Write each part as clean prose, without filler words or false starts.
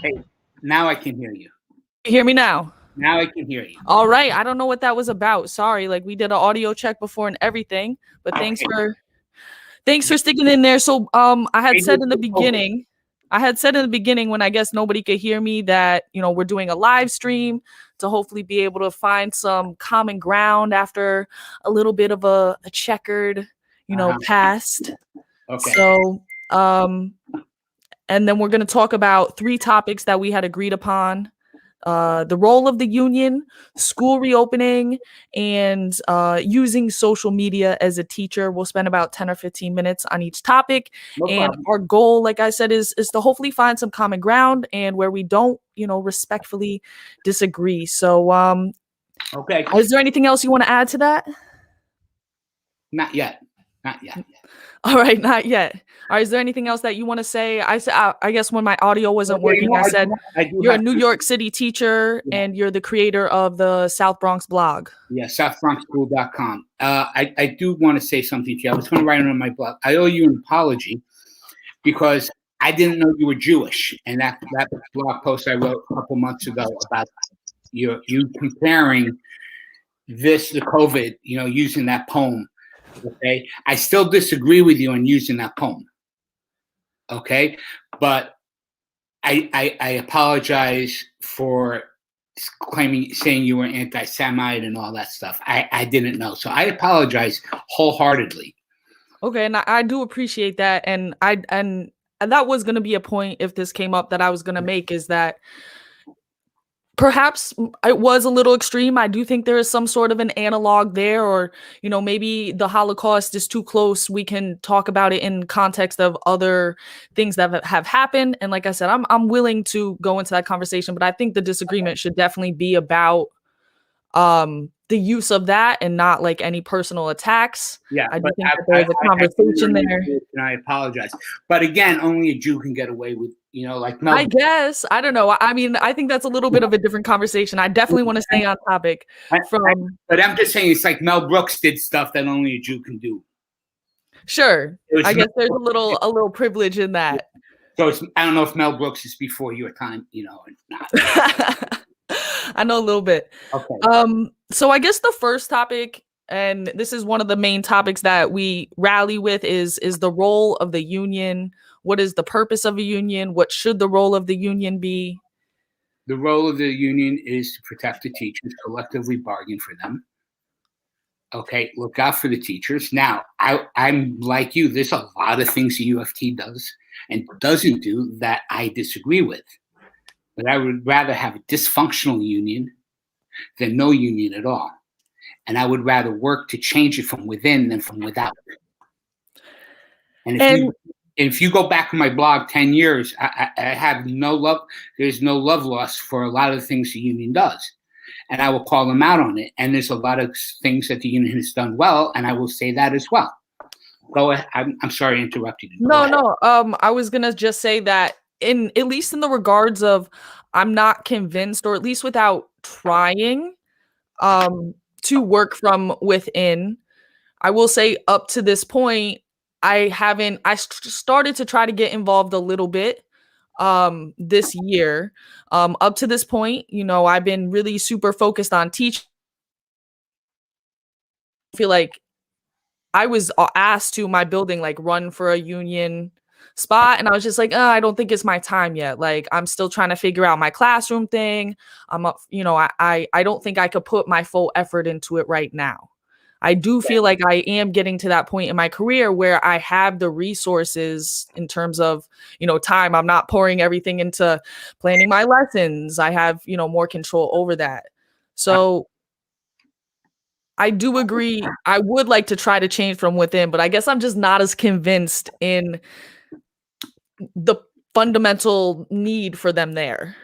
Hey, now I can hear you. You hear me now? Now I can hear you. All right. I don't know what that was about. Sorry. Like we did an audio check before and everything, but Okay. thanks for sticking in there. So I had said in the beginning when I guess nobody could hear me that, we're doing a live stream to hopefully be able to find some common ground after a little bit of a checkered, past. Okay. So and then we're going to talk about 3 topics that we had agreed upon. The role of the union, school reopening, and using social media as a teacher. We'll spend about 10 or 15 minutes on each topic. No and problem. Our goal, like I said, is to hopefully find some common ground and where we don't, respectfully disagree. So Okay. Is there anything else you want to add to that? Not yet. All right, not yet. All right, is there anything else that you want to say? I guess when my audio wasn't working, I said you're a New York City teacher and you're the creator of the South Bronx blog. Yeah, southbronxschool.com. I do want to say something to you. I was going to write it on my blog. I owe you an apology because I didn't know you were Jewish. And that blog post I wrote a couple months ago about you comparing the COVID, using that poem. Okay, I still disagree with you on using that poem. Okay, but I apologize for saying you were anti-Semite and all that stuff. I didn't know, so I apologize wholeheartedly. Okay, and I do appreciate that, and that was going to be a point if this came up that I was going to make, is that perhaps it was a little extreme. I do think there is some sort of an analog there, or, maybe the Holocaust is too close. We can talk about it in context of other things that have happened. And like I said, I'm willing to go into that conversation, but I think the disagreement should definitely be about the use of that and not like any personal attacks. Yeah, I do think that there's a conversation there. And I apologize. But again, only a Jew can get away with, like Mel. I guess. I don't know. I mean, I think that's a little bit of a different conversation. I definitely want to stay on topic. But I'm just saying, it's like Mel Brooks did stuff that only a Jew can do. Sure. I guess there's a little privilege in that. So I don't know if Mel Brooks is before your time, or not. I know a little bit. Okay. So I guess the first topic, and this is one of the main topics that we rally with, is the role of the union. What is the purpose of a union? What should the role of the union be? The role of the union is to protect the teachers, collectively bargain for them. Okay, look out for the teachers. Now, I'm like you. There's a lot of things the UFT does and doesn't do that I disagree with. But I would rather have a dysfunctional union than no union at all. And I would rather work to change it from within than from without. And if you go back to my blog 10 years, I have no love. There's no love lost for a lot of the things the union does. And I will call them out on it. And there's a lot of things that the union has done well, and I will say that as well. Go ahead. I'm sorry to interrupt you. No. I was going to just say that at least in the regards of, I'm not convinced, or at least without trying to work from within. I will say up to this point, I started to try to get involved a little bit this year. Up to this point, I've been really super focused on teaching. I feel like I was asked to my building, like, run for a union spot, and I was just like, I don't think it's my time yet. Like, I'm still trying to figure out my classroom thing. I'm up, I don't think I could put my full effort into it right now. I do feel like I am getting to that point in my career where I have the resources in terms of, time. I'm not pouring everything into planning my lessons. I have, more control over that. So I do agree. I would like to try to change from within, but I guess I'm just not as convinced in the fundamental need for them there.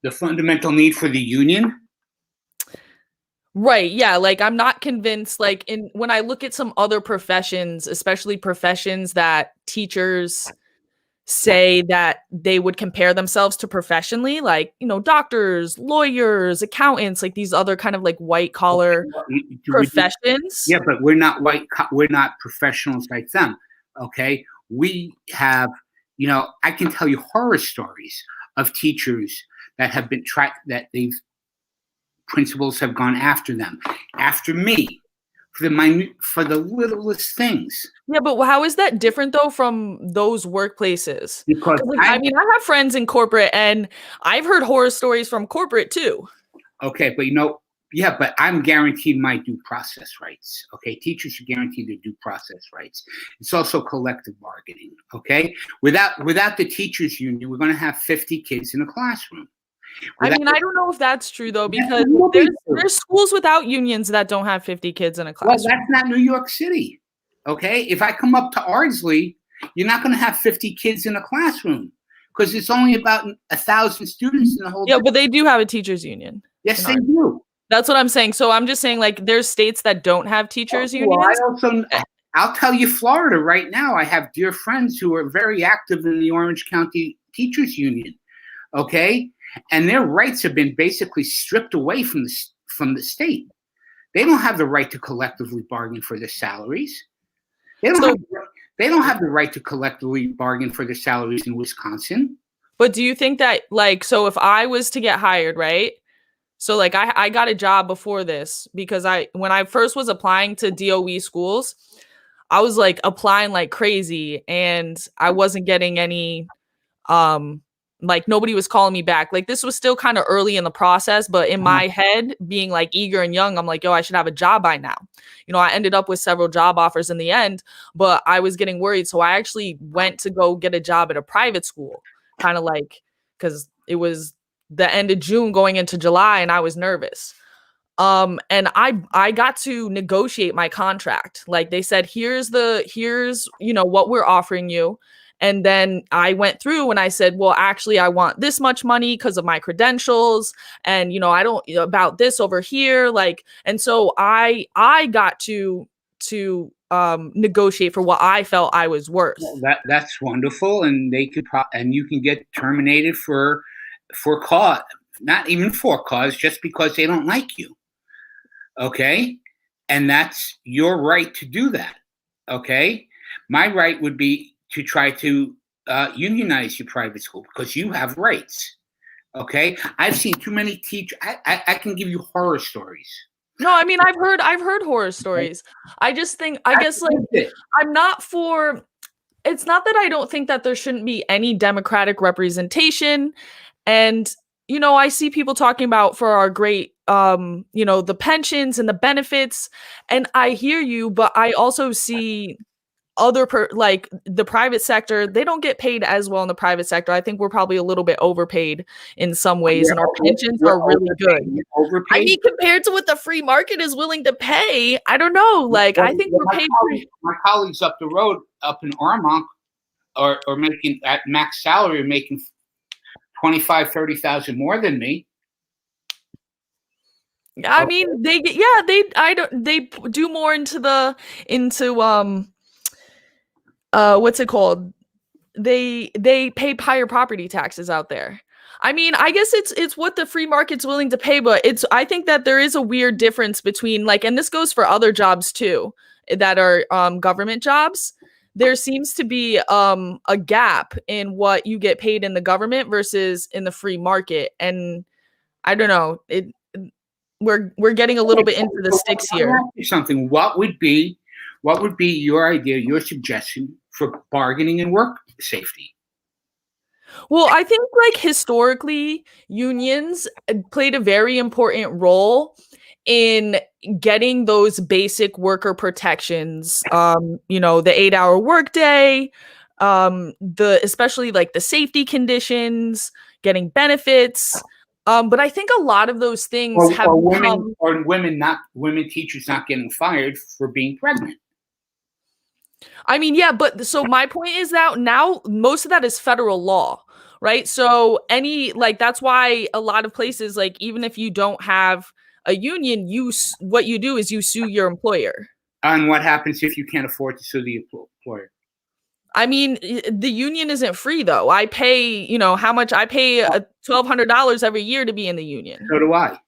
The fundamental need for the union? Right. Yeah. Like, I'm not convinced, like, when I look at some other professions, especially professions that teachers say that they would compare themselves to professionally, like, doctors, lawyers, accountants, like these other kind of like white collar professions. Yeah, but we're not we're not professionals like them. Okay. We have, I can tell you horror stories of teachers that have been principals have gone after them, after me, for the littlest things. Yeah, but how is that different though from those workplaces? Because I mean, I have friends in corporate, and I've heard horror stories from corporate too. Okay, but yeah, but I'm guaranteed my due process rights. Okay, teachers are guaranteed their due process rights. It's also collective bargaining. Okay, without the teachers union, we're going to have 50 kids in a classroom. I mean, I don't know if that's true though, because there's schools without unions that don't have 50 kids in a classroom. Well, that's not New York City. Okay, if I come up to Ardsley, you're not going to have 50 kids in a classroom because it's only about 1,000 students in the whole. Yeah, but they do have a teachers union. Yes, they do. That's what I'm saying. So I'm just saying, like, there's states that don't have teachers unions. Well, I'll tell you, Florida right now, I have dear friends who are very active in the Orange County Teachers Union. Okay, and their rights have been basically stripped away from the state. They don't have the right to collectively bargain for their salaries. They don't have the right to collectively bargain for their salaries in Wisconsin. But do you think that, like, so if I was to get hired, right? So like I got a job before this because when I first was applying to DOE schools, I was like applying like crazy and I wasn't getting any, like nobody was calling me back. Like this was still kind of early in the process, but in my head, being like eager and young, I'm like, yo, I should have a job by now. You know, I ended up with several job offers in the end, but I was getting worried. So I actually went to go get a job at a private school, kind of like, because it was the end of June going into July and I was nervous. And I got to negotiate my contract. Like they said, here's you know, what we're offering you. And then I went through and I said, well, actually, I want this much money because of my credentials. And, you know, I don't about this over here. Like, and so I got to negotiate for what I felt I was worth. Well, that's wonderful. And and you can get terminated for cause, not even for cause, just because they don't like you. Okay. And that's your right to do that. Okay. My right would be to try to unionize your private school because you have rights. Okay. I've seen too many teachers. I can give you horror stories. No, I mean, I've heard horror stories. I just think, I guess like I'm not for, it's not that I don't think that there shouldn't be any democratic representation. And, you know, I see people talking about for our great, you know, the pensions and the benefits. And I hear you, but I also see like the private sector, they don't get paid as well in the private sector. I think we're probably a little bit overpaid in some ways, and our pensions are really good. I mean, compared to what the free market is willing to pay, I don't know. Like, I think we're paid. My colleagues up the road, up in Armonk, are making at max salary, making 25,000, 30,000 more than me. I mean, they do more into what's it called? They pay higher property taxes out there. I mean, I guess it's what the free market's willing to pay, but I think that there is a weird difference between like, and this goes for other jobs too, that are government jobs. There seems to be a gap in what you get paid in the government versus in the free market. And I don't know, we're getting a little bit into the sticks here. Something. What would be your idea, your suggestion for bargaining and work safety? Well, I think like historically, unions played a very important role in getting those basic worker protections. You know, the 8-hour workday, especially like the safety conditions, getting benefits. But I think a lot of those things women teachers not getting fired for being pregnant. I mean, yeah, but so my point is that now most of that is federal law, right? So that's why a lot of places, like even if you don't have a union, what you do is you sue your employer. And what happens if you can't afford to sue the employer? I mean, the union isn't free though. I pay, you know, how much I pay $1,200 every year to be in the union. So do I.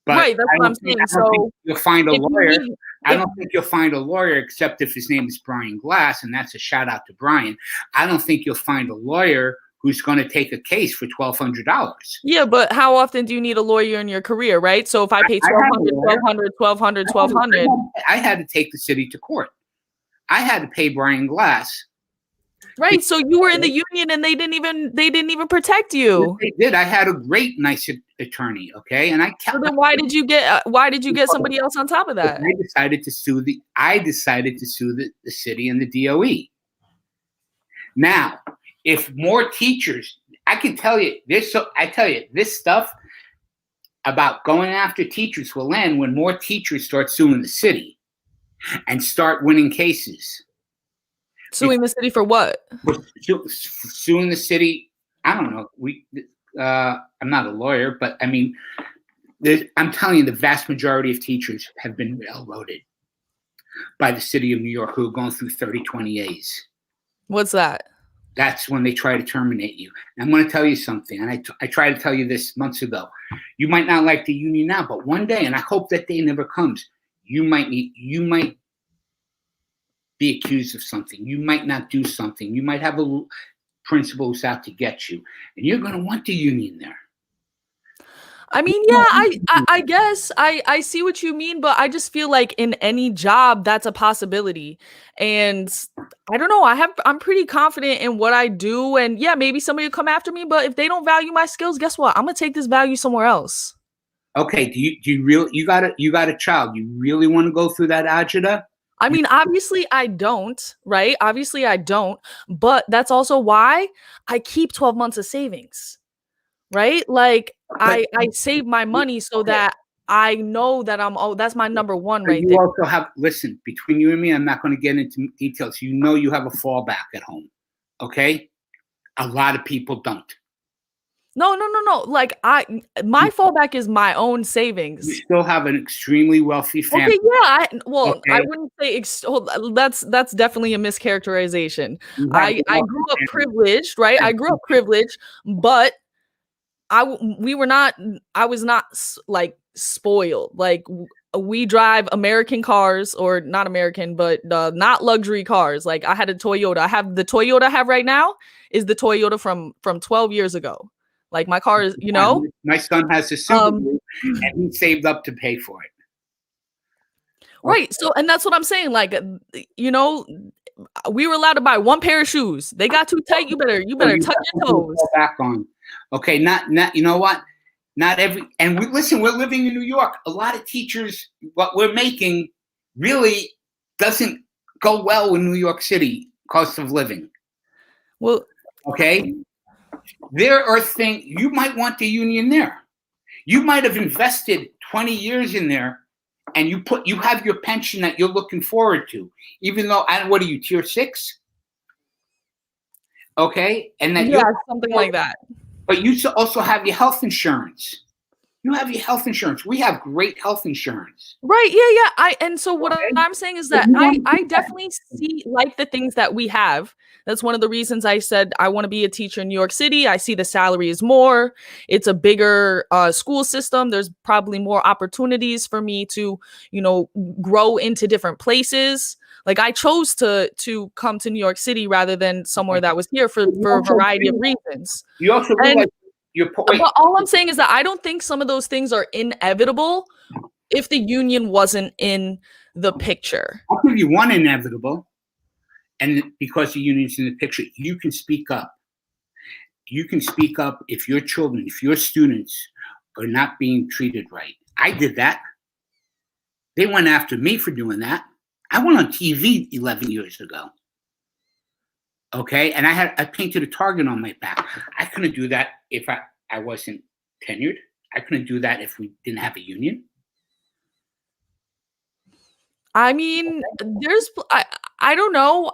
But right, that's what I'm saying. So you'll find a lawyer. I don't think you'll find a lawyer except if his name is Brian Glass, and that's a shout out to Brian. I don't think you'll find a lawyer who's going to take a case for $1,200. Yeah, but how often do you need a lawyer in your career, right? So if I pay 1,200, I had to take the city to court. I had to pay Brian Glass. Right. So you were in the union and they didn't even protect you. They did. I had a great, nice attorney. Okay. And so then why did you get somebody else on top of that? I decided to sue the city and the DOE. Now, if more teachers, I can tell you this. So I tell you this stuff about going after teachers will end when more teachers start suing the city and start winning cases. Suing the city for what? Suing the city. I don't know. I'm not a lawyer, but I mean, I'm telling you, the vast majority of teachers have been railroaded by the city of New York who have gone through 30/20As. What's that? That's when they try to terminate you. And I'm going to tell you something, and I tried to tell you this months ago. You might not like the union now, but one day, and I hope that day never comes, you might be accused of something. You might not do something. You might have a principal who's out to get you, and you're going to want the union there. I mean, yeah, I guess I see what you mean, but I just feel like in any job that's a possibility. And I don't know, I'm pretty confident in what I do, and yeah, maybe somebody will come after me, but if they don't value my skills, guess what? I'm gonna take this value somewhere else. Okay, do you really, you got a child, you really want to go through that agita? I mean, obviously I don't, right? Obviously I don't, but that's also why I keep 12 months of savings, right? Like I save my money so that I know that that's my number one right there. You also have, listen, between you and me, I'm not going to get into details. You know you have a fallback at home, okay? A lot of people don't. No. Like my fallback is my own savings. You still have an extremely wealthy family. Okay, yeah. I wouldn't say that's definitely a mischaracterization. I grew up privileged, right? I grew up privileged, but I was not like spoiled. Like we drive American cars, or not American, but not luxury cars. Like I had a Toyota. I have the Toyota I have right now is the Toyota from 12 years ago. Like my car is, you know. My son has a Subaru, and he saved up to pay for it. Right. So, and that's what I'm saying. Like, you know, we were allowed to buy one pair of shoes. They got too tight. You better tuck your toes. Back on. Okay. Not. You know what? Not every. And we're living in New York. A lot of teachers, what we're making, really doesn't go well in New York City. Cost of living. Well. Okay. There are things you might want the union there. You might have invested 20 years in there, and you have your pension that you're looking forward to, even though what are you, tier 6? Okay, and that something like that. But you also have your health insurance. You have your health insurance. We have great health insurance. Right. Yeah. And so what I'm saying is that I definitely see like the things that we have. That's one of the reasons I said I want to be a teacher in New York City. I see the salary is more. It's a bigger school system. There's probably more opportunities for me to, you know, grow into different places. Like I chose to come to New York City rather than somewhere that was here for a variety of reasons. You also realize but all I'm saying is that I don't think some of those things are inevitable if the union wasn't in the picture. I'll give you one inevitable, and because the union's in the picture, you can speak up. You can speak up if your children, if your students are not being treated right. I did that. They went after me for doing that. I went on TV 11 years ago. Okay, and I painted a target on my back. I couldn't do that if I wasn't tenured. I couldn't do that if we didn't have a union. I mean, there's I don't know.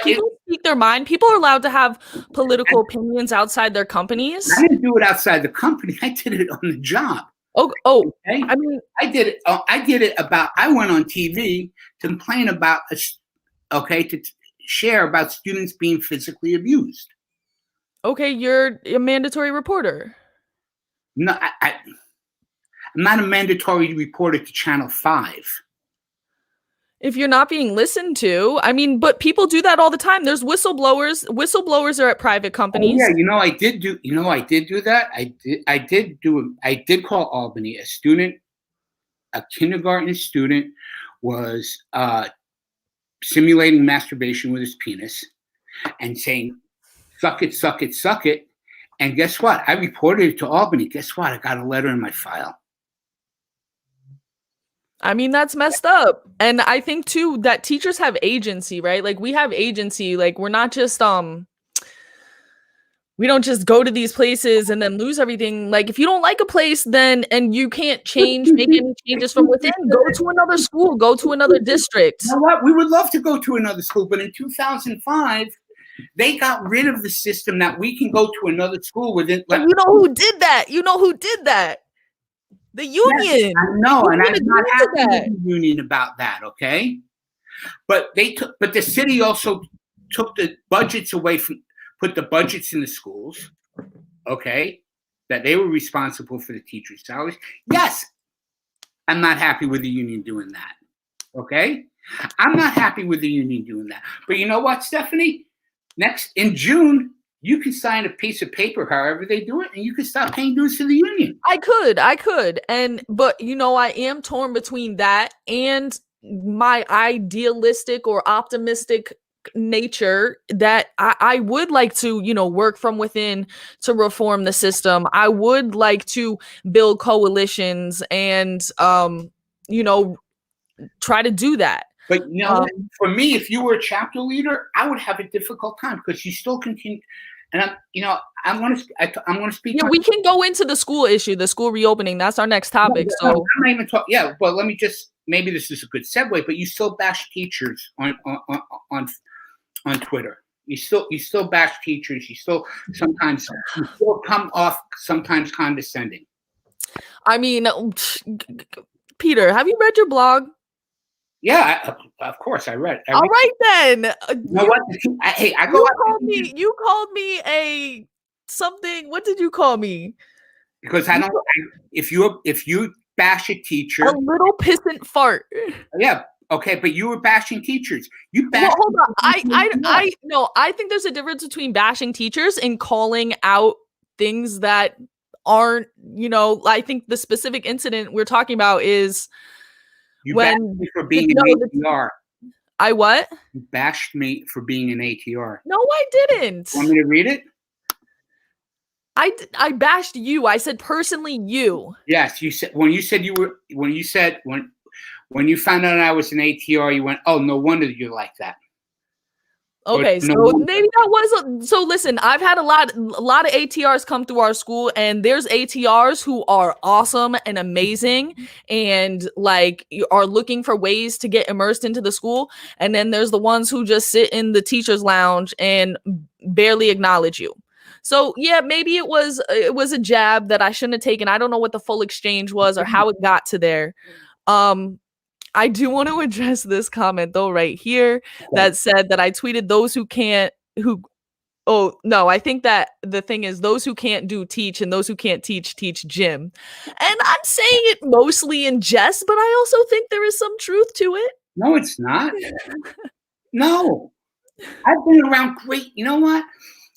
People speak their mind. People are allowed to have political opinions outside their companies. I didn't do it outside the company. I did it on the job. Oh, okay? I mean, I did it. I went on TV to complain about, to share about students being physically abused. Okay, you're a mandatory reporter. No, I'm not a mandatory reporter to Channel 5. if you're not being listened to. I mean, but people do that all the time. There's whistleblowers. Whistleblowers are at private companies. Oh yeah, I did do that. I did call Albany. A kindergarten student was simulating masturbation with his penis and saying, "Suck it, suck it, suck it." And guess what? I reported it to Albany. Guess what? I got a letter in my file. I mean, that's messed up. And I think too that teachers have agency, right? Like we have agency. Like we're not just we don't just go to these places and then lose everything. Like if you don't like a place, then and you can't make any changes from within, go to another school, go to another district. You know what? We would love to go to another school, but in 2005, they got rid of the system that we can go to another school within. And you know who did that? The union. Yes, I know, and I'm not happy with the union about that. Okay, but the city also took the budgets away put the budgets in the schools. Okay, that they were responsible for the teachers' salaries. Yes, I'm not happy with the union doing that. Okay, I'm not happy with the union doing that. But you know what, Stephanie? Next in June, you can sign a piece of paper, however they do it, and you can stop paying dues to the union. I could. But I am torn between that and my idealistic or optimistic nature that I would like to, work from within to reform the system. I would like to build coalitions and, try to do that. But for me, if you were a chapter leader, I would have a difficult time because you still continue. And I'm going to speak. Yeah, we can go into the school issue, the school reopening. That's our next topic. I'm not even talking. Yeah, well, let me just. Maybe this is a good segue. But you still bash teachers on Twitter. You still bash teachers. You still come off sometimes condescending. I mean, Peter, have you read your blog? Yeah, of course I read. All right then. You know what? Hey, I go. You called me a something. What did you call me? Because I don't. If you bash a teacher, a little pissant fart. Yeah. Okay, but you were bashing teachers. You bash. Well, hold on. I think there's a difference between bashing teachers and calling out things that aren't. I think the specific incident we're talking about is. You bashed me for being an ATR. I what? You bashed me for being an ATR. No, I didn't. Want me to read it? I bashed you. I said personally you. Yes, you said when you found out I was an ATR, you went, "Oh, no wonder you're like that." Okay, so maybe that was so listen, I've had a lot of ATRs come through our school, and there's ATRs who are awesome and amazing and like are looking for ways to get immersed into the school, and then there's the ones who just sit in the teacher's lounge and barely acknowledge you. So yeah, maybe it was a jab that I shouldn't have taken. I don't know what the full exchange was or how it got to there. I do want to address this comment though right here that said that I tweeted I think that the thing is those who can't do teach and those who can't teach gym. And I'm saying it mostly in jest, but I also think there is some truth to it. No, it's not. No. I've been around great, you know what?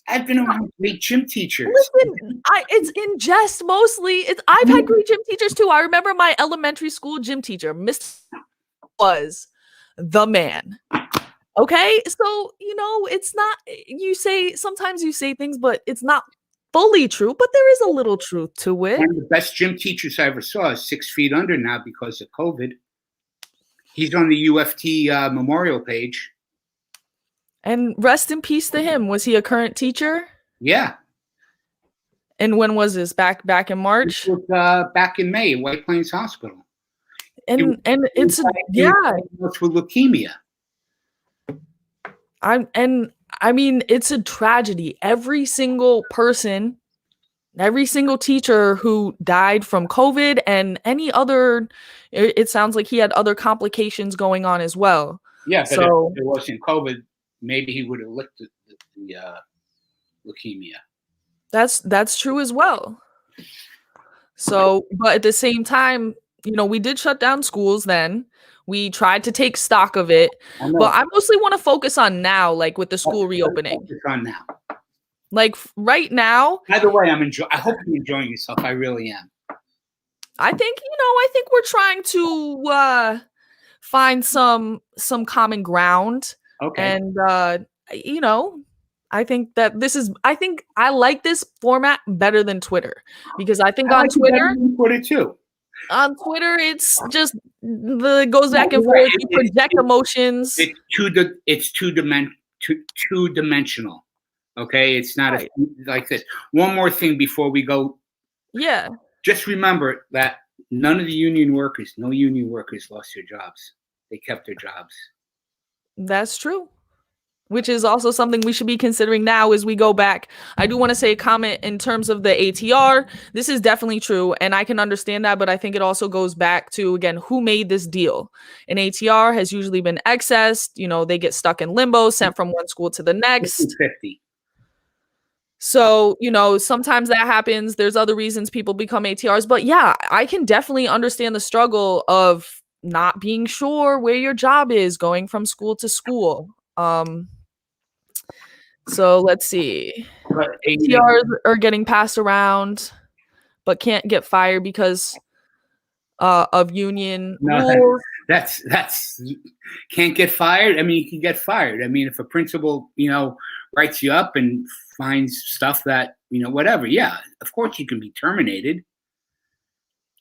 I've been around great gym teachers. Listen, it's in jest mostly. I've had great gym teachers too. I remember my elementary school gym teacher, Mr. was the man. Okay, so it's not. Sometimes you say things, but it's not fully true. But there is a little truth to it. One of the best gym teachers I ever saw is 6 feet under now because of COVID. He's on the UFT memorial page. And rest in peace to him. Was he a current teacher? Yeah. And when was this? Back in March? It was, back in May, White Plains Hospital. And it's with leukemia. I mean, it's a tragedy. Every single person, every single teacher who died from COVID and any other, it sounds like he had other complications going on as well. Yeah, but if it wasn't COVID, maybe he would have licked the leukemia. That's true as well. So, but at the same time, we did shut down schools then. We tried to take stock of it, but I mostly want to focus on now, like with the school reopening. Focus on now. Like right now. By the way, I hope you're enjoying yourself. I really am. I think we're trying to find some common ground. Okay. And I think I like this format better than Twitter, because I think on Twitter too. On Twitter, it's just goes back and forth. You project emotions. It's two-dimensional. Okay, it's not like this. One more thing before we go. Yeah. Just remember that no union workers lost their jobs. They kept their jobs. That's true. Which is also something we should be considering now as we go back. I do want to say a comment in terms of the ATR. This is definitely true, and I can understand that, but I think it also goes back to, again, who made this deal. An ATR has usually been excessed. They get stuck in limbo, sent from one school to the next. 50. So, sometimes that happens. There's other reasons people become ATRs. But yeah, I can definitely understand the struggle of not being sure where your job is going from school to school. So let's see. ATRs are getting passed around, but can't get fired because of union rules. That's can't get fired. I mean, you can get fired. I mean, if a principal, writes you up and finds stuff that, whatever. Yeah, of course you can be terminated.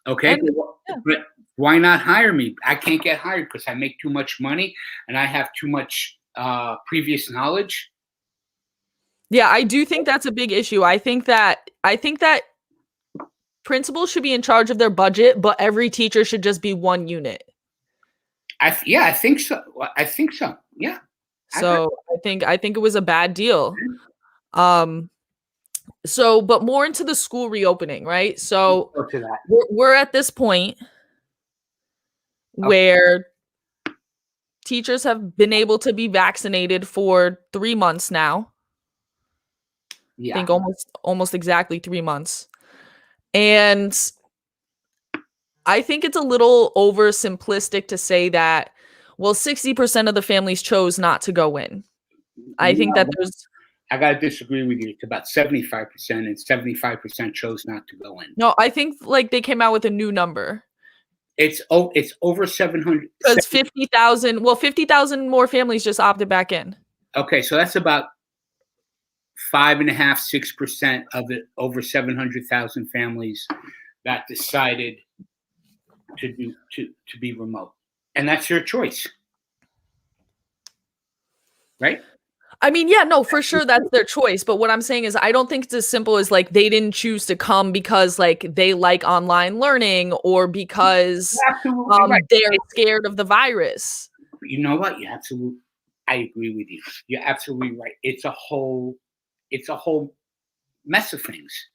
Okay. But why not hire me? I can't get hired because I make too much money and I have too much previous knowledge. Yeah, I do think that's a big issue. I think that principals should be in charge of their budget, but every teacher should just be one unit. I think so. Yeah. So I think it was a bad deal. So, but more into the school reopening, right? So we're at this point where teachers have been able to be vaccinated for 3 months now. Yeah. I think almost exactly 3 months. And I think it's a little oversimplistic to say that, well, 60% of the families chose not to go in. I think that I got to disagree with you. It's about 75%, and 75% chose not to go in. No, I think they came out with a new number. It's over 700. Because 50,000 more families just opted back in. Okay, so that's about 5.5-6% of the over 700,000 families that decided to be remote, and that's their choice, right? I mean, yeah, no, for sure that's their choice. But what I'm saying is I don't think it's as simple as they didn't choose to come because they like online learning or because they're scared of the virus. You know what? I agree with you. You're absolutely right. It's a whole mess of things.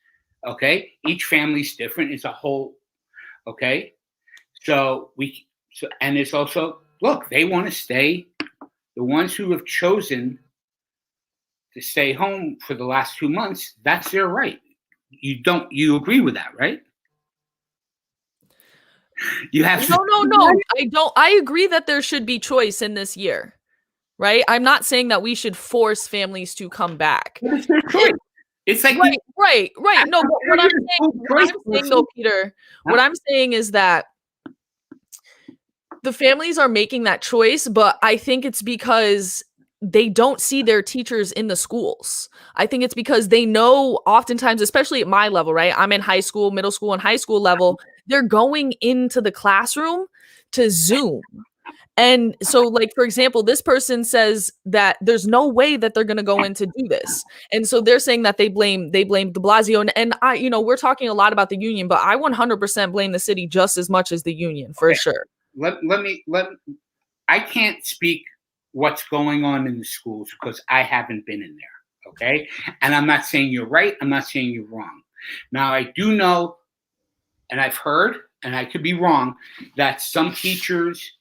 Okay. Each family's different. It's a whole, okay. And it's also, look, they want to stay. The ones who have chosen to stay home for the last 2 months, that's their right. You agree with that, right? You have No. I don't. I agree that there should be choice in this year, right? I'm not saying that we should force families to come back. It's their choice. It's like right. No, but what I'm saying though, Peter, what I'm saying is that the families are making that choice, but I think it's because they don't see their teachers in the schools. I think it's because they know oftentimes, especially at my level, right? I'm in high school, middle school, and high school level. They're going into the classroom to Zoom. And so, for example, this person says that there's no way that they're going to go in to do this. And so they're saying that they blame de Blasio. And I, we're talking a lot about the union, but I 100% blame the city just as much as the union, for sure. I can't speak what's going on in the schools because I haven't been in there. Okay. And I'm not saying you're right. I'm not saying you're wrong. Now I do know, and I've heard, and I could be wrong, that some teachers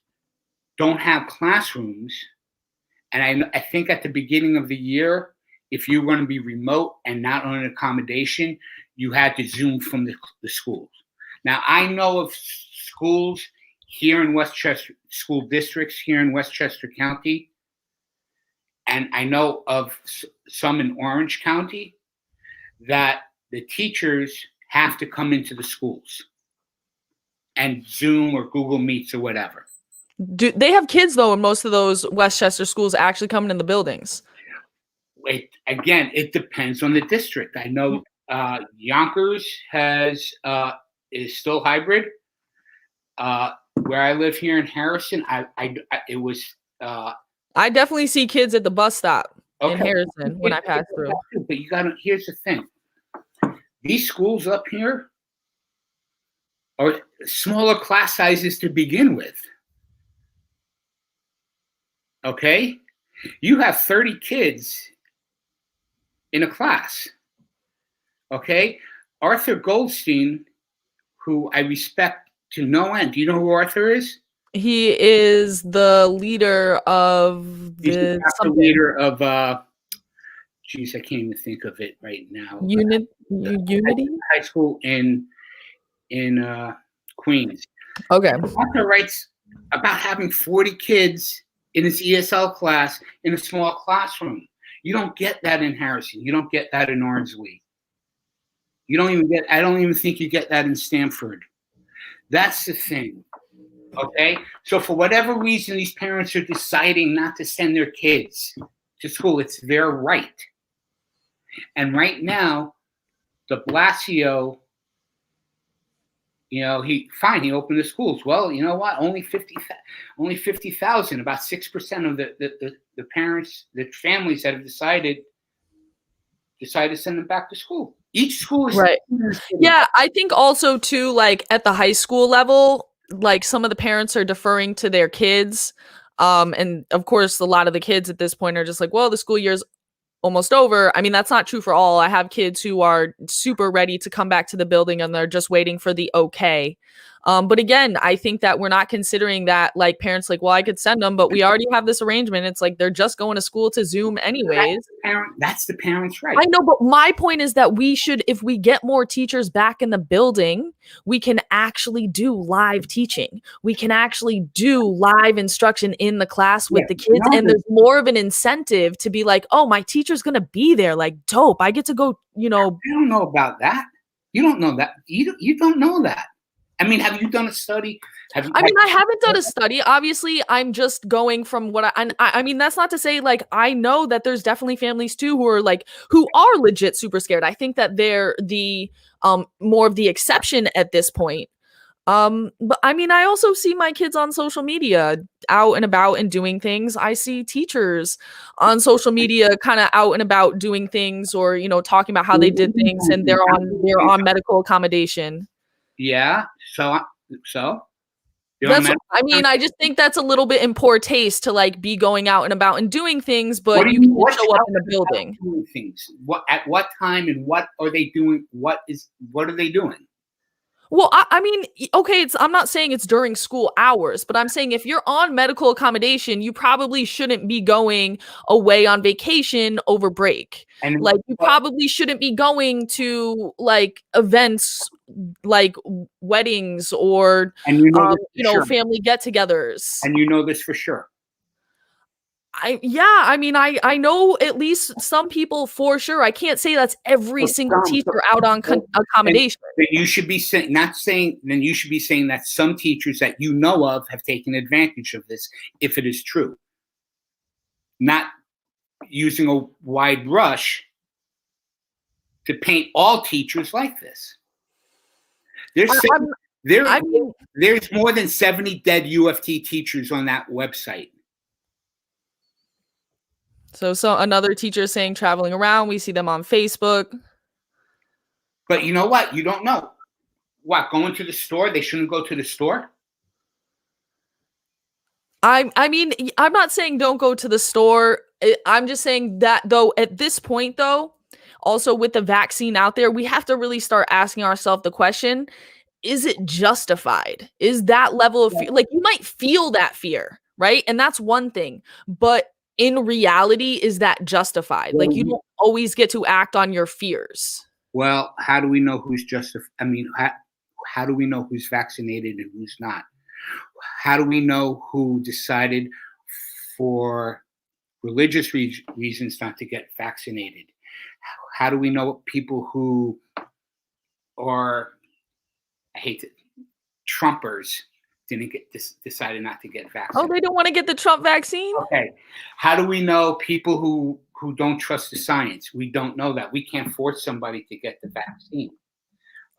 don't have classrooms. And I think at the beginning of the year, if you were going to be remote and not on an accommodation, you had to Zoom from the schools. Now I know of schools here in Westchester school districts here in Westchester County, and I know of some in Orange County, that the teachers have to come into the schools and Zoom or Google Meets or whatever. Do they have kids though in most of those Westchester schools actually coming in the buildings? It depends on the district. I know Yonkers is still hybrid. Where I live here in Harrison, it was. I definitely see kids at the bus stop in Harrison when I pass through. But here's the thing. These schools up here are smaller class sizes to begin with. Okay? You have 30 kids in a class. Okay? Arthur Goldstein, who I respect to no end. Do you know who Arthur is? He is the leader of the leader of geez, I can't even think of it right now. Unity High School in Queens. Okay. Arthur writes about having 40 kids in his ESL class in a small classroom. You don't get that in Harrison. You don't get that in Orangeville. I don't even think you get that in Stamford. That's the thing. Okay? So for whatever reason, these parents are deciding not to send their kids to school. It's their right. And right now, de Blasio, he opened the schools. Well, you know what? Only 50,000, about 6% of the parents, the families that have decided to send them back to school. Each school is right. Yeah, I think also too, like at the high school level, like some of the parents are deferring to their kids. And of course, a lot of the kids at this point are just like, well, the school year's almost over. I mean, that's not true for all. I have kids who are super ready to come back to the building and they're just waiting for the okay. But again, I think that we're not considering that like parents like, well, I could send them, but we already have this arrangement. It's like they're just going to school to Zoom anyways. That's the parents' right. I know, but my point is that we should, if we get more teachers back in the building, we can actually do live teaching. We can actually do live instruction in the class with the kids. And there's more of an incentive to be like, oh, my teacher's going to be there. Like, dope. I get to go, I don't know about that. You don't know that. You don't know that. I mean, have you done a study? I haven't done a study. Obviously, I'm just going from what I mean, that's not to say like I know that there's definitely families too who are legit super scared. I think that they're the more of the exception at this point. But I mean, I also see my kids on social media out and about and doing things. I see teachers on social media kind of out and about doing things or, talking about how they did things and they're on medical accommodation. Yeah. So I just think that's a little bit in poor taste to like be going out and about and doing things, but you can show up in the building. Doing things. At what time and what are they doing? What are they doing? Well, I mean, okay, I'm not saying it's during school hours, but I'm saying if you're on medical accommodation, you probably shouldn't be going away on vacation over break. And like you probably shouldn't be going to like events like weddings or family get-togethers. And you know this for sure. I know at least some people for sure. I can't say that's every single teacher out on accommodation. You should be saying that some teachers that you know of have taken advantage of this, if it is true. Not using a wide brush to paint all teachers like this. There's more than 70 dead UFT teachers on that website. So another teacher saying traveling around. We see them on Facebook. But you know what? You don't know. What, going to the store? They shouldn't go to the store? I mean, I'm not saying don't go to the store. I'm just saying that, though, at this point, though, also with the vaccine out there, we have to really start asking ourselves the question, is it justified? Is that level of fear? Like, you might feel that fear, right? And that's one thing. But in reality, is that justified? Like, you don't always get to act on your fears. Well, how do we know who's justified? I mean, how do we know who's vaccinated and who's not? how do we know who decided for religious reasons not to get vaccinated? How do we know people who are, I hate it, Trumpers didn't decided not to get Oh, vaccinated? they don't want to get the Trump vaccine? Okay. How do we know people who don't trust the science? We don't know that. We can't force somebody to get the vaccine.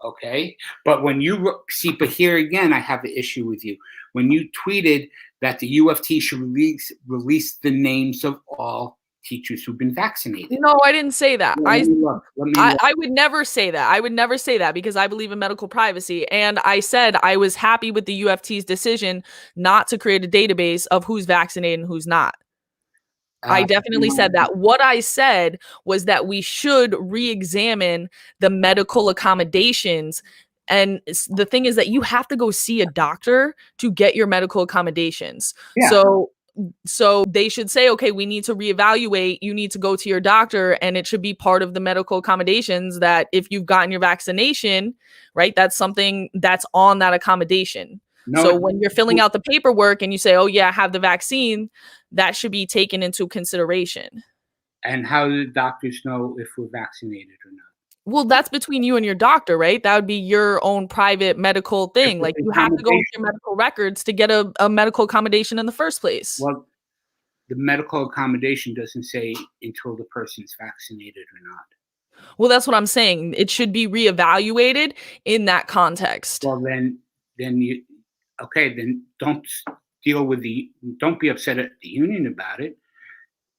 Okay. But when you see, but here again, I have an issue with you. When you tweeted that the UFT should release the names of all teachers who've been vaccinated. No, I didn't say that. Let me look. I would never say that. I would never say that because I believe in medical privacy. And I said I was happy with the UFT's decision not to create a database of who's vaccinated and who's not. I definitely said that. What I said was that we should re-examine the medical accommodations. And the thing is that you have to go see a doctor to get your medical accommodations. Yeah. So they should say, okay, we need to reevaluate. You need to go to your doctor, and it should be part of the medical accommodations that if you've gotten your vaccination, right, that's something that's on that accommodation. No, so when you're filling out the paperwork and you say, oh yeah, I have the vaccine, that should be taken into consideration. And how do the doctors know if we're vaccinated or not? Well, that's between you and your doctor, right? That would be your own private medical thing. Like you have to go with your medical records to get a medical accommodation in the first place. Well, the medical accommodation doesn't say until the person's vaccinated or not. Well, that's what I'm saying. It should be reevaluated in that context. Well, then you, okay, then don't be upset at the union about it.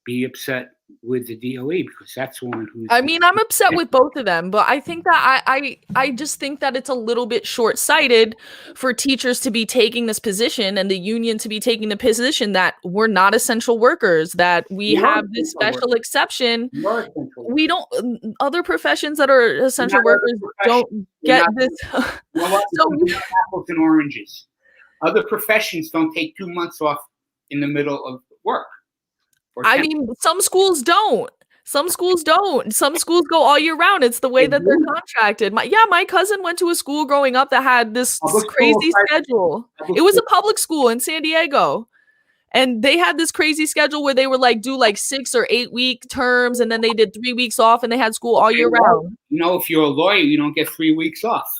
Be upset with the DOE because that's the one who's. I mean, I'm upset with both of them, but I think that I just think that it's a little bit short-sighted for teachers to be taking this position and the union to be taking the position that we're not essential workers, that we have this special exception. We don't, other professions that are essential workers don't get this. So apples and oranges. Other professions don't take 2 months off in the middle of work. I mean, some schools don't. Some schools don't. Some schools go all year round. It's the way that they're contracted. My cousin went to a school growing up that had this crazy schedule. It was a public school in San Diego. And they had this crazy schedule where they would do 6 or 8 week terms, and then they did 3 weeks off, and they had school all year round. You know, if you're a lawyer, you don't get 3 weeks off.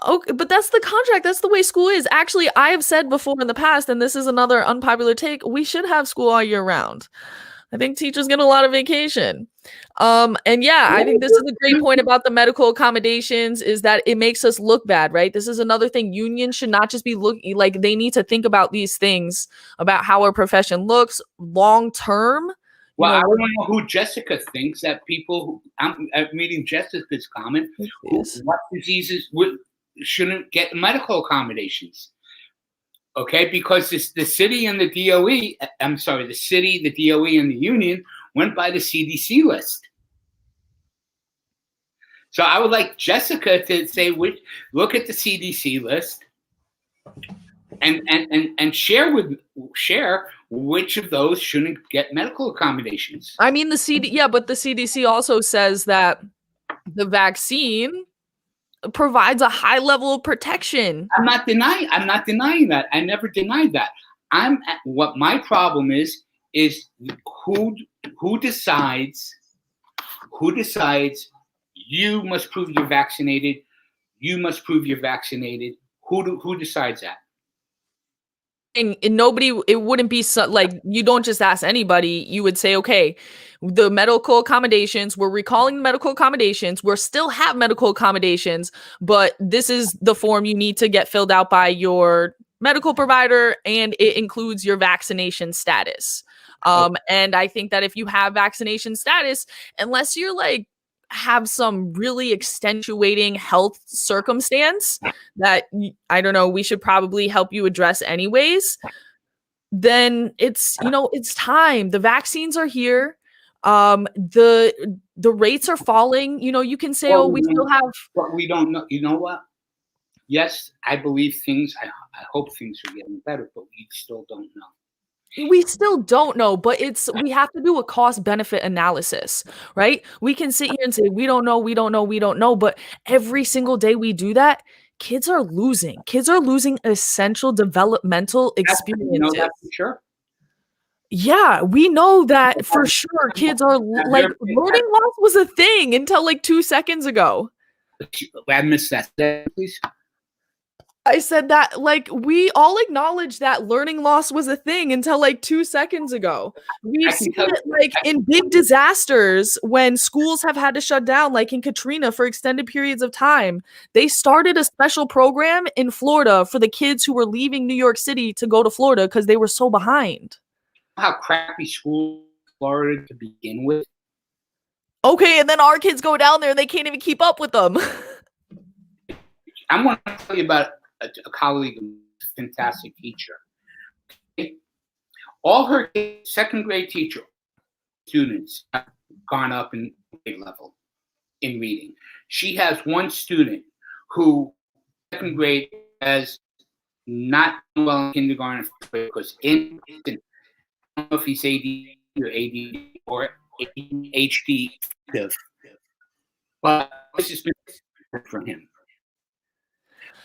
Okay, but that's the contract. That's the way school is. Actually, I have said before in the past, and this is another unpopular take, we should have school all year round. I think teachers get a lot of vacation. And yeah, I think this is a great point about the medical accommodations is that it makes us look bad, right? This is another thing. Unions should not just be looking like they need to think about these things about how our profession looks long term. Well, I don't know who Jessica thinks that people I'm reading Jessica's comment. What diseases shouldn't get medical accommodations? Okay, because the city and the DOE, the city, the DOE, and the union went by the CDC list. So I would like Jessica to say, look at the CDC list and share which of those shouldn't get medical accommodations. I mean, but the CDC also says that the vaccine provides a high level of protection. I'm not denying that. I never denied that. What my problem is who decides you must prove you're vaccinated. You must prove you're vaccinated. Who decides that? And nobody, it wouldn't be you don't just ask anybody. You would say, okay, the medical accommodations, we're recalling the medical accommodations. We still have medical accommodations, but this is the form you need to get filled out by your medical provider, and it includes your vaccination status. And I think that if you have vaccination status, unless you're have some really extenuating health circumstance that, I don't know, we should probably help you address anyways, then it's time. The vaccines are here. The rates are falling. You can say, we still have. But we don't know. You know what? Yes, I believe things. I hope things are getting better, but we still don't know. We still don't know, but we have to do a cost benefit analysis, right? We can sit here and say, we don't know. But every single day we do that, kids are losing. Kids are losing essential developmental experiences. That for sure. Yeah, we know that for sure. Kids are like, learning loss was a thing until like 2 seconds ago. I missed that. Please. I said that, like, we all acknowledge that learning loss was a thing until like 2 seconds ago. We've seen it like in big disasters when schools have had to shut down, like in Katrina for extended periods of time. They started a special program in Florida for the kids who were leaving New York City to go to Florida because they were so behind. How crappy schools in Florida to begin with. Okay, and then our kids go down there and they can't even keep up with them. I want to tell you about a colleague, a fantastic teacher. Okay? All her second grade teacher students have gone up in grade level in reading. She has one student who second grade has not done well in kindergarten because I don't know if he's AD or ADD or ADHD, but this has been for him.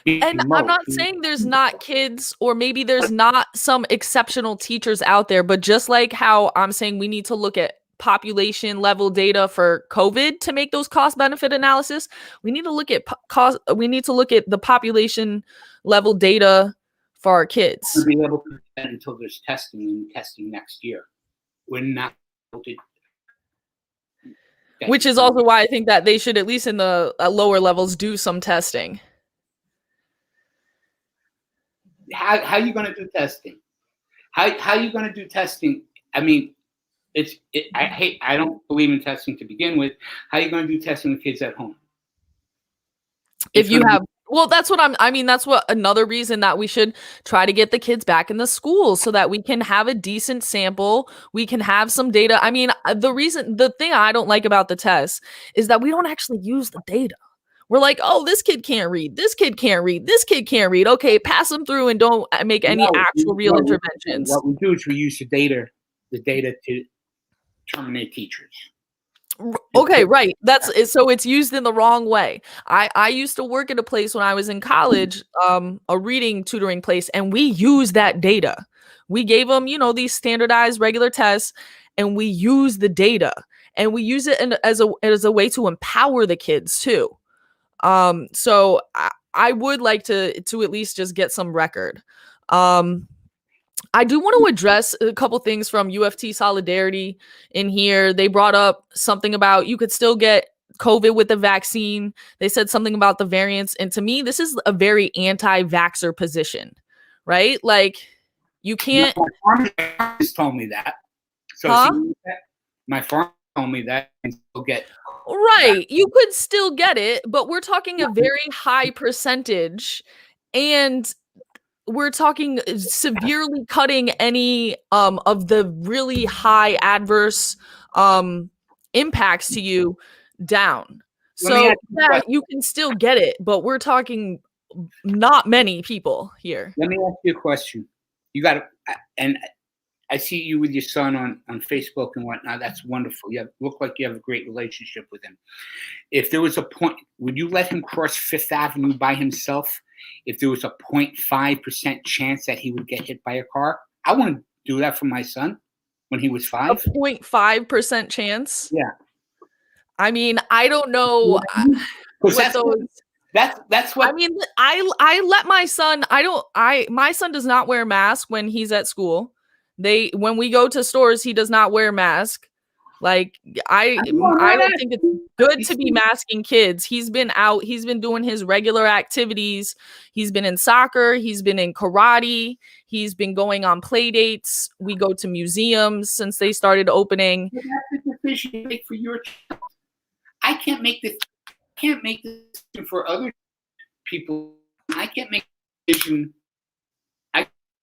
And I'm not saying there's not kids or maybe there's not some exceptional teachers out there, but just like how I'm saying we need to look at population level data for COVID to make those cost benefit analysis, we need to look at the population level data for our kids. We'll be able to do that until there's testing next year. We're not able to. Which is also why I think that they should, at least in the lower levels, do some testing. How are you going to do testing? How are you going to do testing? I mean, I don't believe in testing to begin with. How are you going to do testing with kids at home? If you have, well, that's what another reason that we should try to get the kids back in the schools so that we can have a decent sample. We can have some data. I mean, the thing I don't like about the tests is that we don't actually use the data. We're like, oh, this kid can't read. This kid can't read. This kid can't read. Okay, pass them through and don't make any actual real interventions. What we do is we use the data to terminate teachers. Okay, right. So it's used in the wrong way. I used to work at a place when I was in college, a reading tutoring place, and we used that data. We gave them, these standardized regular tests, and we use the data, and we use it as a way to empower the kids too. So I would like to at least just get some record. I do want to address a couple things from UFT Solidarity in here. They brought up something about you could still get COVID with the vaccine. They said something about the variants. And to me, this is a very anti-vaxxer position, right? Like you can't. My pharmacist told me that. So my pharmacist told me that and still get. Right. You could still get it, but we're talking a very high percentage, and we're talking severely cutting any of the really high adverse impacts to you down. So yeah, you can still get it, but we're talking not many people here. Let me ask you a question. You got to, and I see you with your son on Facebook and whatnot. That's wonderful. You look like you have a great relationship with him. If there was a point, would you let him cross Fifth Avenue by himself if there was a 0.5% chance that he would get hit by a car? I wouldn't do that for my son when he was 5. A 0.5% chance? Yeah. I mean, I don't know. That's what I mean. I let my son. My son does not wear a mask when he's at school. When we go to stores, he does not wear a mask. Like I don't think it's good to be masking kids. He's been out. He's been doing his regular activities. He's been in soccer. He's been in karate. He's been going on play dates. We go to museums since they started opening. That's the decision you make for your child. I can't make this decision for other people. I can't make the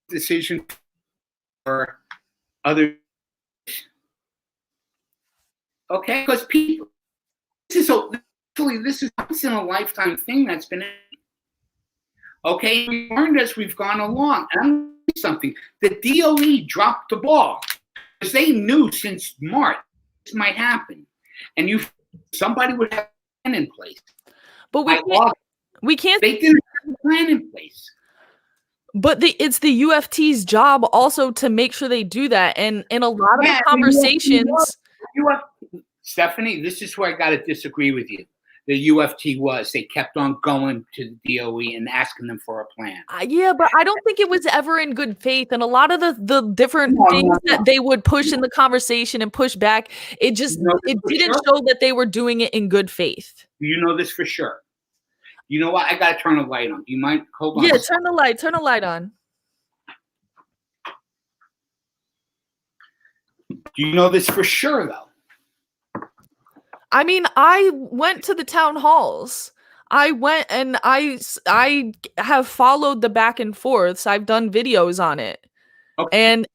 decision. For other, okay, because people, this is once in a lifetime thing that's been, okay. We learned as we've gone along. And I'm going to say something. The DOE dropped the ball because they knew since March this might happen, and somebody would have a plan in place. But we can't. They didn't a plan in place. But it's the UFT's job also to make sure they do that. And in a lot of the conversations, Stephanie, this is where I got to disagree with you. The UFT they kept on going to the DOE and asking them for a plan. Yeah, but I don't think it was ever in good faith. And a lot of the different things that they would push in the conversation and push back, it didn't show that they were doing it in good faith. You know this for sure. You know what? I got to turn the light on. Do you mind? Hold on. Yeah, turn the light on. Do you know this for sure, though? I mean, I went to the town halls. I went and I have followed the back and forths. I've done videos on it. Okay. And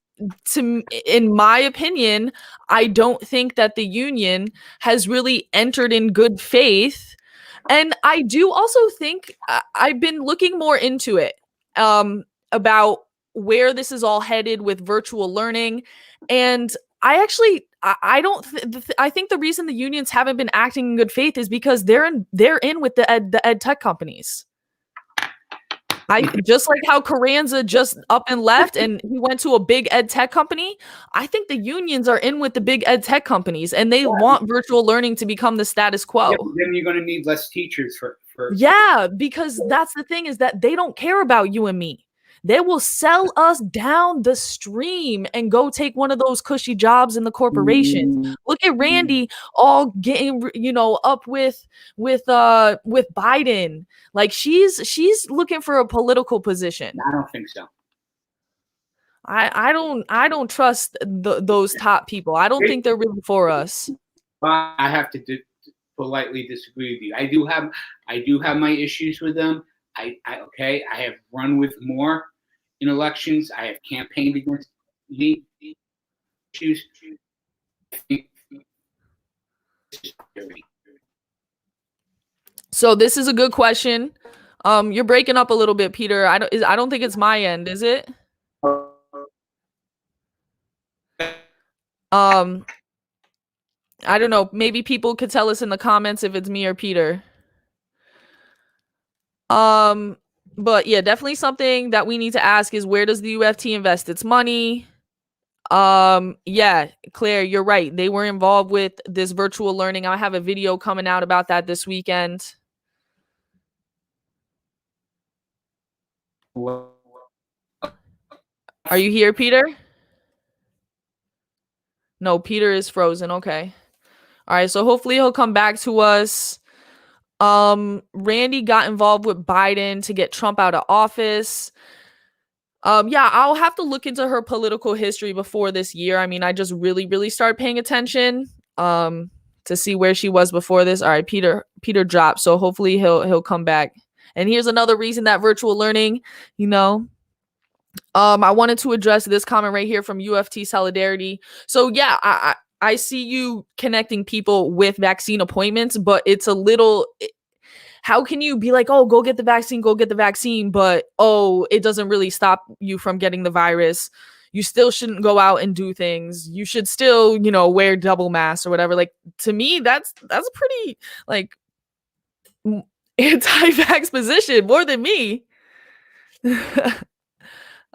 in my opinion, I don't think that the union has really entered in good faith. And I do also think I've been looking more into it about where this is all headed with virtual learning. And I think the reason the unions haven't been acting in good faith is because they're in with the ed tech companies. Just like how Carranza just up and left and he went to a big ed tech company, I think the unions are in with the big ed tech companies and they want virtual learning to become the status quo. Yeah, then you're going to need less teachers for. Yeah, because that's the thing is that they don't care about you and me. They will sell us down the stream and go take one of those cushy jobs in the corporations. Look at Randy all getting, up with Biden. Like she's looking for a political position. I don't think so. I don't trust those top people. I don't think they're really for us. I have to politely disagree with you. I do have my issues with them. I have run with more in elections. I have campaigned against the issues. So this is a good question. You're breaking up a little bit, Peter. I don't think it's my end, is it? I don't know. Maybe people could tell us in the comments if it's me or Peter. But yeah, definitely something that we need to ask is where does the UFT invest its money? Yeah, Claire, you're right. They were involved with this virtual learning. I have a video coming out about that this weekend. Are you here, Peter? No, Peter is frozen. Okay. All right, so hopefully he'll come back to us. Randy got involved with Biden to get Trump out of office. Yeah, I'll have to look into her political history before this year. I mean, I just really started paying attention to see where she was before this. All right, Peter dropped, so hopefully he'll come back. And here's another reason that virtual learning, I wanted to address this comment right here from UFT Solidarity. So yeah, I see you connecting people with vaccine appointments, but it's a little, how can you be like, oh, go get the vaccine, but oh, it doesn't really stop you from getting the virus. You still shouldn't go out and do things. You should still, wear double masks or whatever. Like, to me, that's pretty like anti-vax position, more than me. If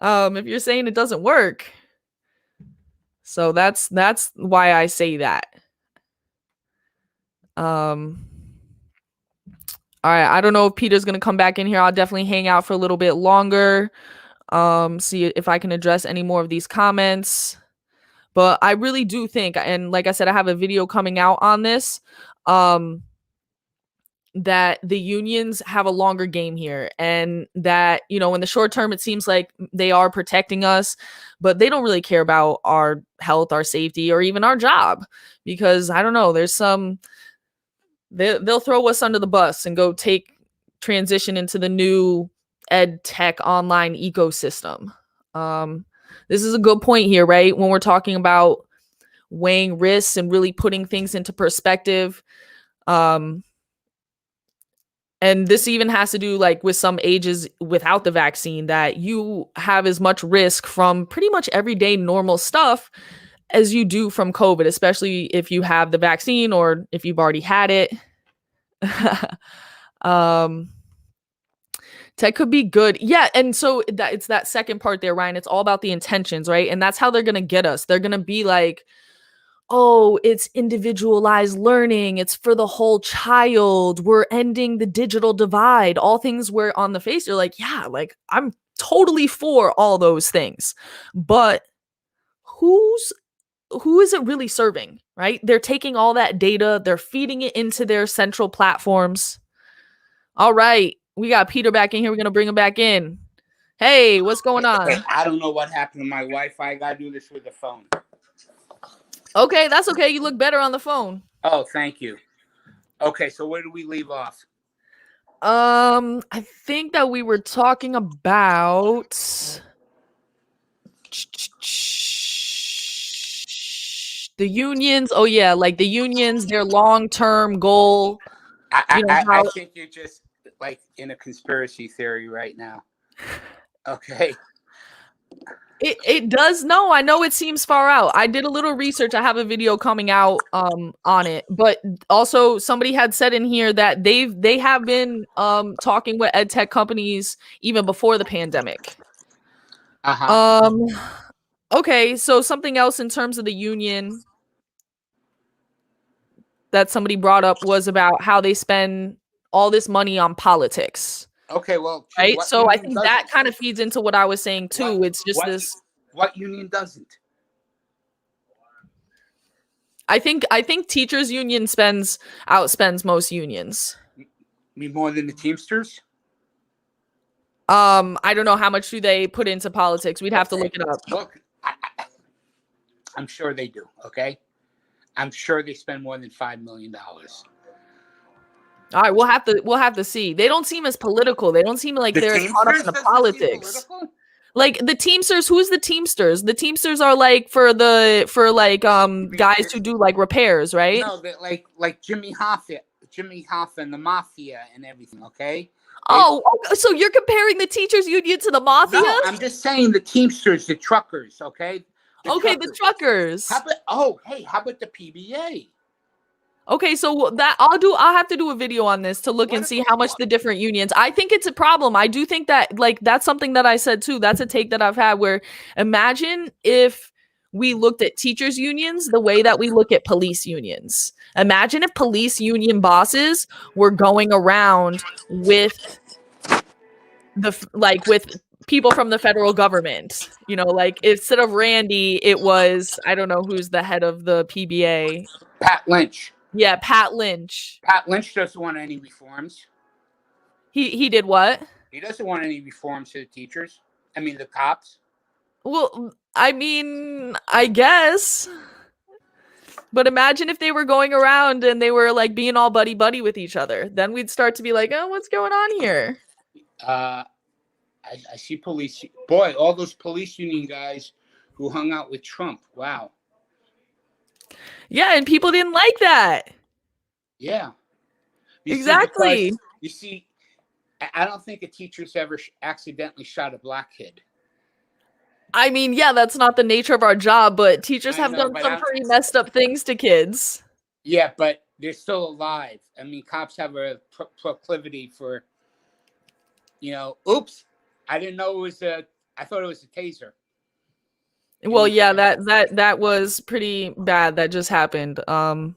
you're saying it doesn't work. So that's why I say that. All right, I don't know if Peter's going to come back in here. I'll definitely hang out for a little bit longer. See if I can address any more of these comments. But I really do think, and like I said, I have a video coming out on this, that the unions have a longer game here, and that, in the short term, it seems like they are protecting us, but they don't really care about our health, our safety, or even our job, because I don't know, there's they'll throw us under the bus and go transition into the new ed tech online ecosystem. This is a good point here, right? When we're talking about weighing risks and really putting things into perspective. And this even has to do like with some ages without the vaccine, that you have as much risk from pretty much everyday normal stuff as you do from COVID, especially if you have the vaccine or if you've already had it. Tech could be good. Yeah, and so that it's that second part there, Ryan. It's all about the intentions, right? And that's how they're gonna get us. They're gonna be like, oh, it's individualized learning. It's for the whole child. We're ending the digital divide. All things where on the face, you're like, yeah, like I'm totally for all those things. But who is it really serving, right? They're taking all that data, they're feeding it into their central platforms. All right, we got Peter back in here. We're gonna bring him back in. Hey, what's going on? I don't know what happened to my Wi-Fi. I gotta do this with the phone. Okay, that's okay. You look better on the phone. Oh, thank you. Okay, so where do we leave off? I think that we were talking about the unions. Oh yeah, like the unions, their long-term goal. I think you're just like in a conspiracy theory right now. Okay. It does. No, I know it seems far out. I did a little research. I have a video coming out on it, but also somebody had said in here that they have been talking with ed tech companies even before the pandemic. Okay, so something else in terms of the union that somebody brought up was about how they spend all this money on politics. Okay, well, right. So I think that kind of feeds into what I was saying too. It's just this. What union doesn't? I think teachers union outspends most unions. You mean more than the Teamsters? I don't know how much do they put into politics. We'd have to look it up. Look, I'm sure they do. Okay, I'm sure they spend more than $5 million. All right, we'll have to see. They don't seem as political. They don't seem like they're as caught up in the politics. Like the Teamsters, who's the Teamsters? The Teamsters are like for guys who do like repairs, right? No, like Jimmy Hoffa and the Mafia and everything. Okay. Oh, so you're comparing the teachers union to the Mafia? No, I'm just saying the Teamsters, the truckers. Okay. The truckers. How about the PBA? Okay, so I'll have to do a video on this to look and see how much the different unions. I think it's a problem. I do think that like that's something that I said too. That's a take that I've had where imagine if we looked at teachers unions the way that we look at police unions. Imagine if police union bosses were going around with with people from the federal government. You know, like instead of Randy, it was I don't know who's the head of the PBA. Pat Lynch. Yeah, Pat Lynch. Pat Lynch doesn't want any reforms. He did what? He doesn't want any reforms to the teachers. I mean, the cops. Well, I mean, I guess. But imagine if they were going around and they were like being all buddy-buddy with each other. Then we'd start to be like, oh, what's going on here? I see police. Boy, all those police union guys who hung out with Trump. Wow. Yeah, and people didn't like that. Yeah. Exactly. You see, I don't think a teacher's ever accidentally shot a black kid. I mean, yeah, that's not the nature of our job, but teachers have done some pretty messed up things to kids. Yeah, but they're still alive. I mean, cops have a proclivity for, oops, I didn't know it was I thought it was a taser. Well, yeah, that was pretty bad. That just happened. And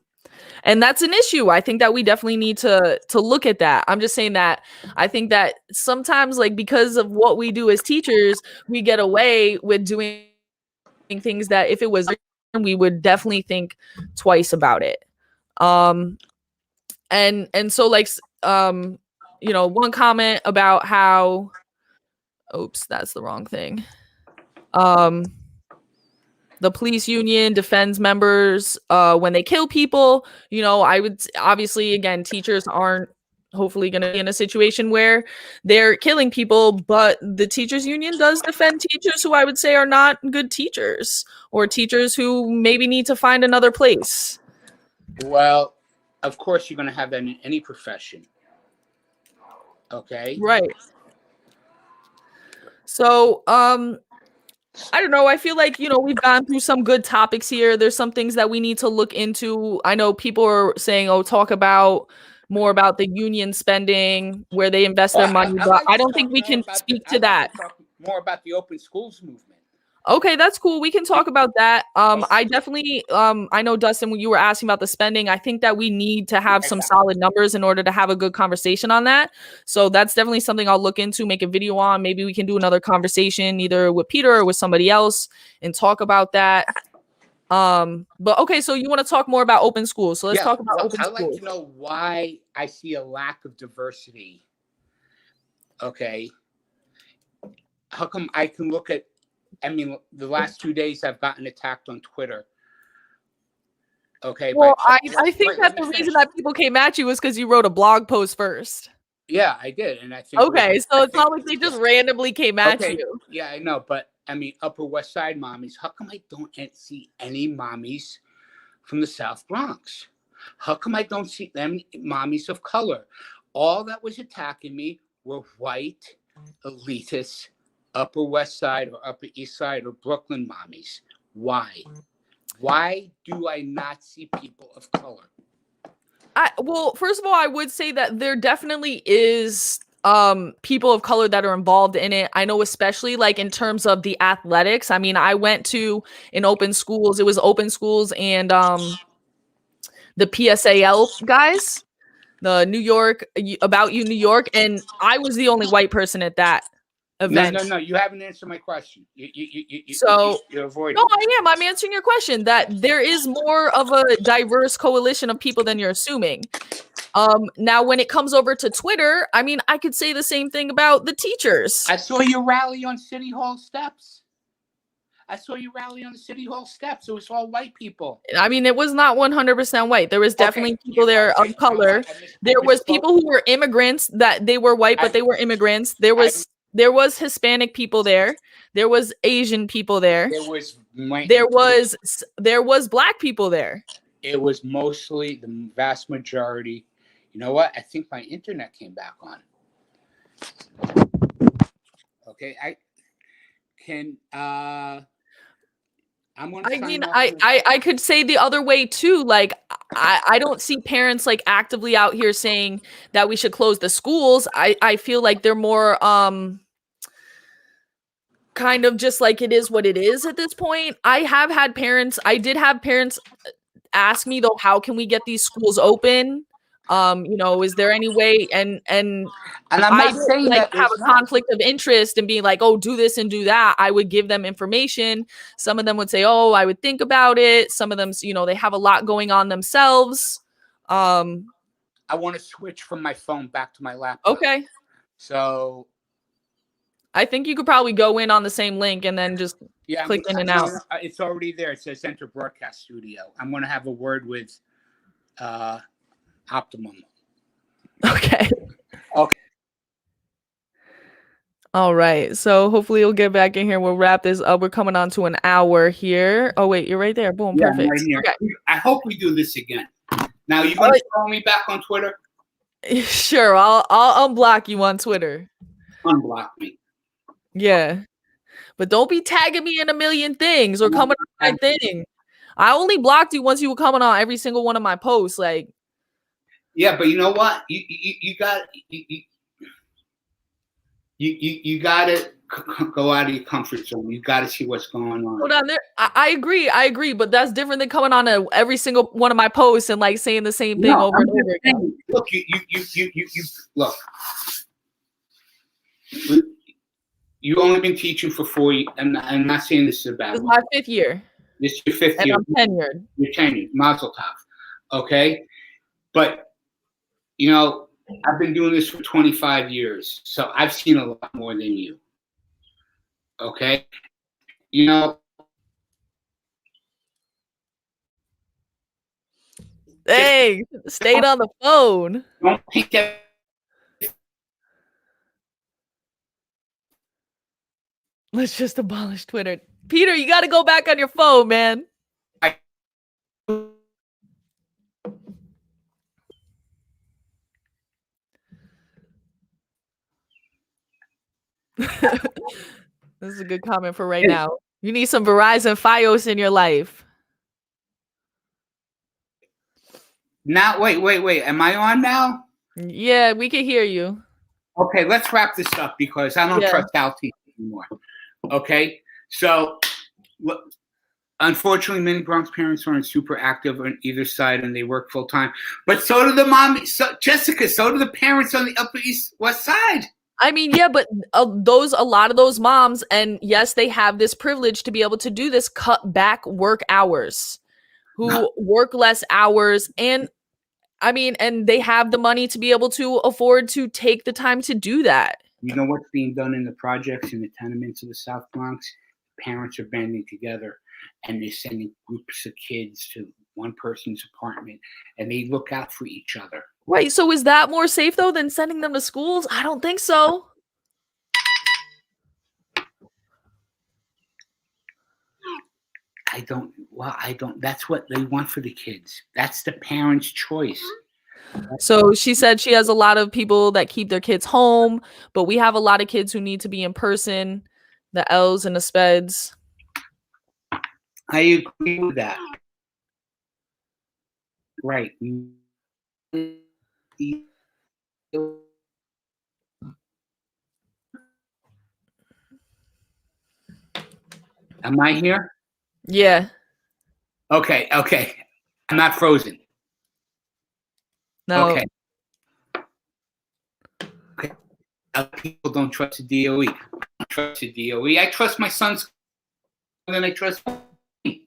that's an issue. I think that we definitely need to look at that. I'm just saying that I think that sometimes, like, because of what we do as teachers, we get away with doing things that if it was, we would definitely think twice about it. And so like, one comment about how, oops, that's the wrong thing. The police union defends members when they kill people. I would obviously, again, teachers aren't hopefully going to be in a situation where they're killing people, but the teachers union does defend teachers who I would say are not good teachers or teachers who maybe need to find another place. Well, of course, you're going to have that in any profession. Okay. Right. So, I don't know. I feel like, we've gone through some good topics here. There's some things that we need to look into. I know people are saying, talk about more about the union spending, where they invest their money. But I don't think we can speak to that. More about the open schools movement. Okay, that's cool. We can talk about that. I definitely, I know, Dustin, when you were asking about the spending, I think that we need to have some solid numbers in order to have a good conversation on that. So that's definitely something I'll look into, make a video on. Maybe we can do another conversation either with Peter or with somebody else and talk about that. But okay, so you want to talk more about open schools. So let's talk about open schools. I'd like to know why I see a lack of diversity. Okay. How come I can look at, I mean, the last 2 days I've gotten attacked on Twitter. Okay. Well, I think that the reason that people came at you was because you wrote a blog post first. Yeah, I did. And I think. Okay, so it's not like they just randomly came at you. Yeah, I know. But I mean, Upper West Side mommies, how come I don't see any mommies from the South Bronx? How come I don't see them mommies of color? All that was attacking me were white, elitist, Upper West Side or Upper East Side or Brooklyn mommies. Why? Why do I not see people of color? Well, first of all, I would say that there definitely is people of color that are involved in it. I know, especially like in terms of the athletics. I mean, I went to an open schools. It was open schools and the PSAL guys, the New York About You New York, and I was the only white person at that event. No. You haven't answered my question. You're avoiding. No, I am. I'm answering your question. That there is more of a diverse coalition of people than you're assuming. Now, when it comes over to Twitter, I mean, I could say the same thing about the teachers. I saw you rally on City Hall steps. It was all white people. I mean, it was not 100% white. There was definitely people there of color. There was people who were immigrants that they were white, but they were immigrants. There was Hispanic people there. There was Asian people there. There was Black people there. It was mostly the vast majority. You know what? I think my internet came back on. Okay, I could say the other way too. Like, I don't see parents like actively out here saying that we should close the schools. I feel like they're more kind of just like it is what it is at this point. I did have parents ask me though, how can we get these schools open? Is there any way? And I'm not saying that have a conflict of interest and being like, oh, do this and do that. I would give them information. Some of them would say, oh, I would think about it. Some of them, they have a lot going on themselves. I want to switch from my phone back to my laptop. Okay. So I think you could probably go in on the same link and then just click in and out. It's already there. It says enter broadcast studio. I'm going to have a word with Optimum. Okay. All right. So hopefully you'll get back in here. We'll wrap this up. We're coming on to an hour here. Oh, wait, you're right there. Boom. Yeah, perfect. Right here. Okay. I hope we do this again. Now, you going to follow me back on Twitter? Sure. I'll unblock you on Twitter. Unblock me. Yeah. But don't be tagging me in a million things or coming on my thing. I only blocked you once you were coming on every single one of my posts. Like, yeah, but you know what? You got to go out of your comfort zone. You got to see what's going on. Hold on, there. I agree, but that's different than coming on every single one of my posts and like saying the same thing over and over again. Look, you look. You've only been teaching for 4 years. I'm not saying this is about. This is my 5th year. This is your 5th year. I'm tenured. You're tenured. Mazel tov. Okay, but I've been doing this for 25 years, so I've seen a lot more than you. Okay? Hey, stayed on the phone. Don't think that. Let's just abolish Twitter. Peter, you got to go back on your phone, man. This is a good comment for right now. You need some Verizon Fios in your life. Now, wait. Am I on now? Yeah, we can hear you. Okay, let's wrap this up because I don't trust South anymore. Okay, so unfortunately, many Bronx parents aren't super active on either side, and they work full time. But so do the mommy, Jessica. So do the parents on the Upper East West Side. I mean, yeah, but a lot of those moms, and yes, they have this privilege to be able to do this, cut back work hours, who work less hours, and I mean, and they have the money to be able to afford to take the time to do that. You know what's being done in the projects in the tenements of the South Bronx? Parents are banding together and they're sending groups of kids to one person's apartment and they look out for each other. Right. So is that more safe though than sending them to schools? I don't think so. I don't. That's what they want for the kids. That's the parents' choice. So she said she has a lot of people that keep their kids home, but we have a lot of kids who need to be in person, the L's and the speds. I agree with that. Right. Am I here? Yeah. Okay. I'm not frozen. No. Okay. People don't trust the DOE. I don't trust the DOE. I trust my son's more than I trust me.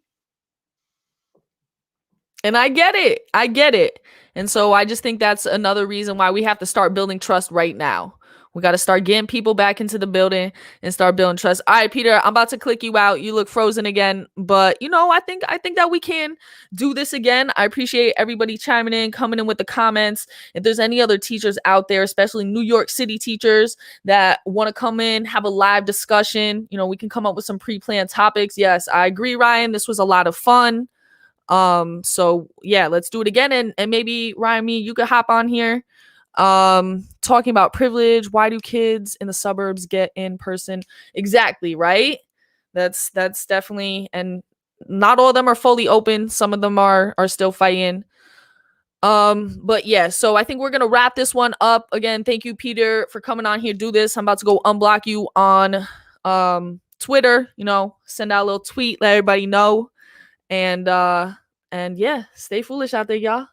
And I get it. And so I just think that's another reason why we have to start building trust right now. We got to start getting people back into the building and start building trust. All right, Peter, I'm about to click you out. You look frozen again, but I think that we can do this again. I appreciate everybody chiming in, coming in with the comments. If there's any other teachers out there, especially New York City teachers that want to come in, have a live discussion, we can come up with some pre-planned topics. Yes, I agree, Ryan. This was a lot of fun. So yeah, let's do it again. And maybe Ryan, you could hop on here. Talking about privilege. Why do kids in the suburbs get in person? Exactly, right? That's definitely, and not all of them are fully open. Some of them are still fighting. But yeah, so I think we're gonna wrap this one up. Again, thank you, Peter, for coming on here. Do this. I'm about to go unblock you on Twitter, send out a little tweet, let everybody know. And yeah, stay foolish out there, y'all.